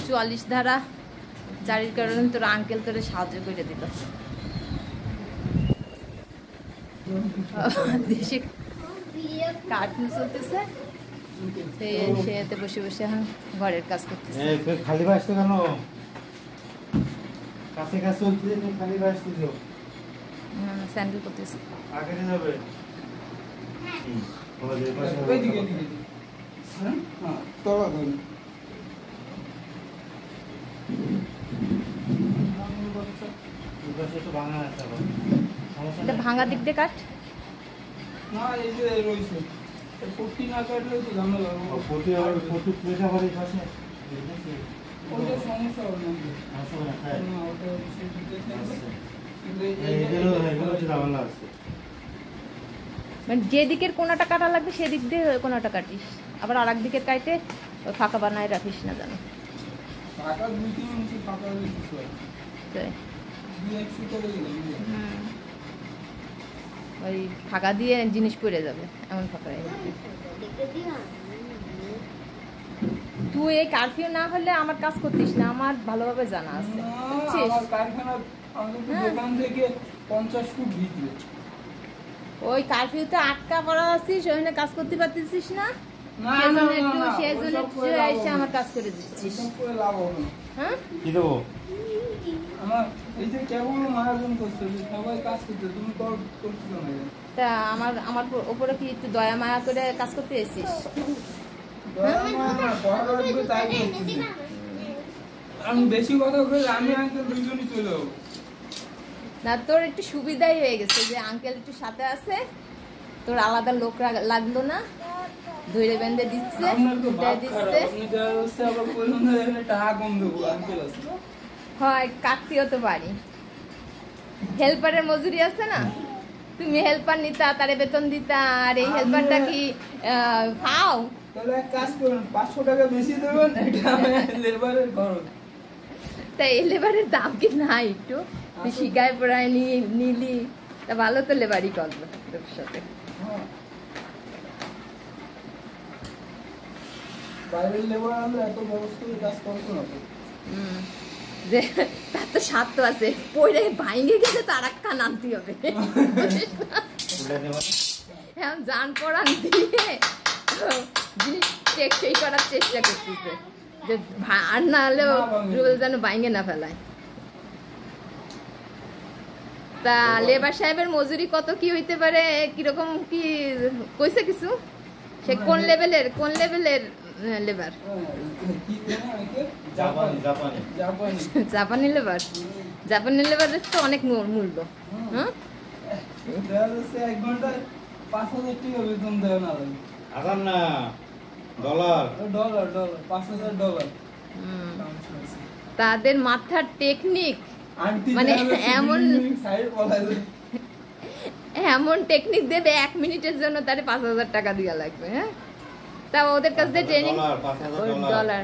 44 ধারা জারির কারণে তোর আঙ্কেল তোরে সাহায্য করে দিল। দেশে কার্টুন চলতেছে, সেতে বসে বসে এখন ঘরের কাজ করতেছে। খালি বাসতো কেন? কাছে কাছে চলতে খালি বাসতিস? স্যান্ডেল করতেছে। আগে যাবে ওইদিকে দিকে হ্যাঁ তোলা ধরুন। ভাঙা দিক দিয়ে কাট না, এই যে রয়েছে পট্টি না কাটলে তো ঝামেলা হবে। পট্টি আর পট্টি প্লেট আবার এই পাশে ওটা সমস্যা হবে না। না ওটা মানে যে দিকের কোনাটা কাটা লাগবে সেদিক দিয়ে কোনাটা কাটিস, আবার আর এক দিকের কাটে ফাঁকা বানায় রাখিস না জানো। ফাঁকা 2-3 ইঞ্চি ফাঁকা হলে কিছু হয়। তাই 2-1 করে দিলাম। ওই ফাঁকা দিয়ে জিনিস পড়ে যাবে, এমন ফাঁকা। তুই এই কারফিউ না হলে আমার কাজ করতিস না, আমার ভালোভাবে জানা আছে। আমার কারখানা দোকান থেকে 50 ফুট ভিতরে। ওই কারফিউতে আটকা পড়া আছিস, ওখানে কাজ করতে পারতেছিস না, এসে আমার কাজ করে দিচ্ছিস। হ্যাঁ কি দেবো? আমার এই যে কেবল মহাজন করছে, সবাই কাজ করতে, তুমি করছো না? তা আমার উপরে কি একটু দয়া মায়া করে কাজ করতে এসেছিস? আমি বেশি কথা বলে আমি আঙ্কেল দুজনই চলে যাবো। না তোর একটু সুবিধাই হয়ে গেছে যে আঙ্কেল একটু সাথে আছে, তোর আলাদা লোক লাগলো না, ধরে বেঁধে দিচ্ছে। হয় কাটতেও তো পারি, হেল্পারের মজুরি আছে না, তুমি হেল্পার নিতা, তারে বেতন দিতা, আর এই হেল্পারটা কি পাও? তাহলে এক কাজ করুন, 500 টাকা বেশি দেবেন, এটা লেবারের খরচ। তাই এই লেবারের দাম কি না একটু তুই শিকায় পড়ায় নিলি, তা ভালো তো লেবারই করলো তোর সাথে। বাইরের লেবার আমরা এত ব্যবস্থা কাজ করতো না যে তার তো স্বার্থ আছে, পড়ে ভাঙে গেছে তার একটা নামতে হবে, এখন জান পড়ান দিয়ে জিনিস টেকসই করার চেষ্টা করতেছে, যে আর না হলেও যেন ভাঙে না ফেলায়। তা লেবার সাহেবের মজুরি কত কি হইতে পারে, কিরকম কি কইছে কিছু? সে কোন লেভেলের লেবার? জাপানি লেবার। জাপানি লেবারের তো অনেক মূল্য। হ্যাঁ 1 ঘন্টায় 5000 টাকা বেতন দেয় না, না ডলার 5000 ডলার। তাদের মাথার টেকনিক মানে এমন টেকনিক দেবে 1 মিনিটের জন্য তারে 5000 টাকা দেওয়া লাগবে। হ্যাঁ তা ওদের কাছ থেকে ট্রেনিং ডলার,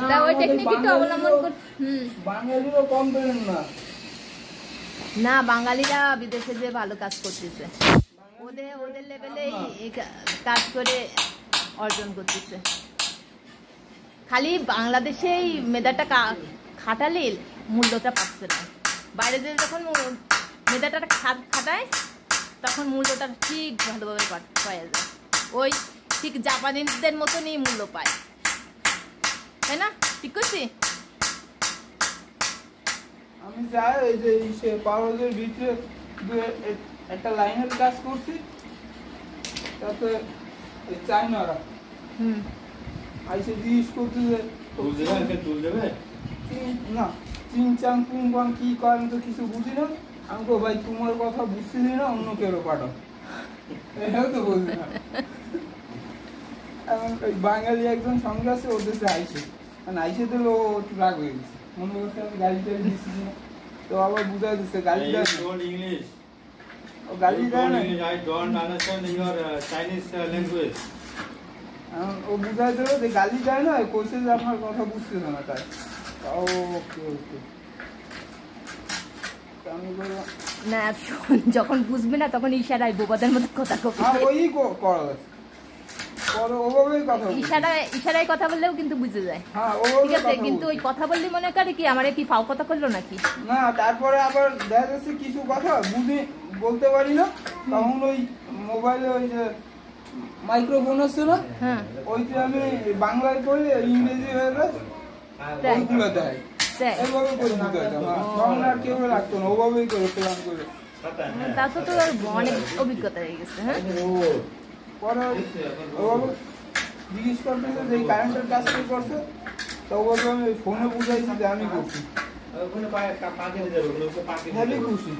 তা ওই টেকনিক একটু অবলম্বন কর। বাঙালিরও কম পেলেন না, না বাঙালিরা বিদেশে যে ভালো কাজ করতেছে, ওদের লেভেলেই কাজ করে অর্জন করতেছে। খালি বাংলাদেশেই মেধাটা খাটালে মূল্যটা পাচ্ছে না, বাইরে যে যখন মেধাটা খাটায় তখন মূল্যটা ঠিক ভালোভাবে পাওয়া যায়, ওই ঠিক জাপানিদের মতনই মূল্য পায়, তাই না? ঠিক করছি? আমি যাই ওই যে সে পাওয়ারের ভিতরে একটা লাইনের কাজ করছি, তাতে চাইনারা আইসে জিজ্ঞেস করতে যে না চিং চাং পুং পাং কি করেন তো কিছু বুঝি না। আমি তো ভাই তোমার কথা বুঝতেছি না, অন্য কেউ পাঠাও, এটাও তো বলছি না। এখন ওই বাঙালি একজন সঙ্গে আছে, ওদের আইসে মানে আইসে দিল, একটু রাগ হয়ে গেছে, মনে করছে আমি গাড়ি টাড়ি দিচ্ছি না, তো আবার বুঝাই দিচ্ছে গাড়ি দেয় ইংলিশ, ও গাড়ি দেয় না, ও বুঝাই দিল যে গালি দেয় না, কইছে যে আপনার কথা বুঝতেছে না, তাই ওকে ওকে। না যখন বুঝবে না তখন ইশারায় বোবাদের মতো কথা কবে, ওই করা পরে ওভাবেই কথা বলি। ইশারায় কথা বললেও কিন্তু বুঝে যায়। হ্যাঁ ঠিক ওভাবেই আছে, কথা কিন্তু বলি। ওই কথা বললি মনে করে কি আমারে কি ফাও কথা করলো নাকি? না তারপরে আবার দেখা যাচ্ছে কিছু কথা বলতে পারি না, তখন ওই মোবাইলে ওই যে মাইক্রোফোন আছে না, হ্যাঁ ওইতে আমি বাংলায় করি, ইংরেজি হয়ে যায়, তাই? ওইগুলো দেয়। তাই? এইভাবে করে বুঝাইতাম, তখন আর কেউ লাগতো না, ওভাবেই করে প্ল্যান করে। তা তো তোর অনেক অভিজ্ঞতা হয়ে গেছে। হ্যাঁ, পরে ওভাবে জিজ্ঞেস করতেছে যে এই কারেন্টের কাজ কে করছে, তো ওভাবে আমি ফোনে বুঝাইছি যে আমি করছি। ওখানে পাকে যাবে, ওগুলো পাকে হেবি খুশি।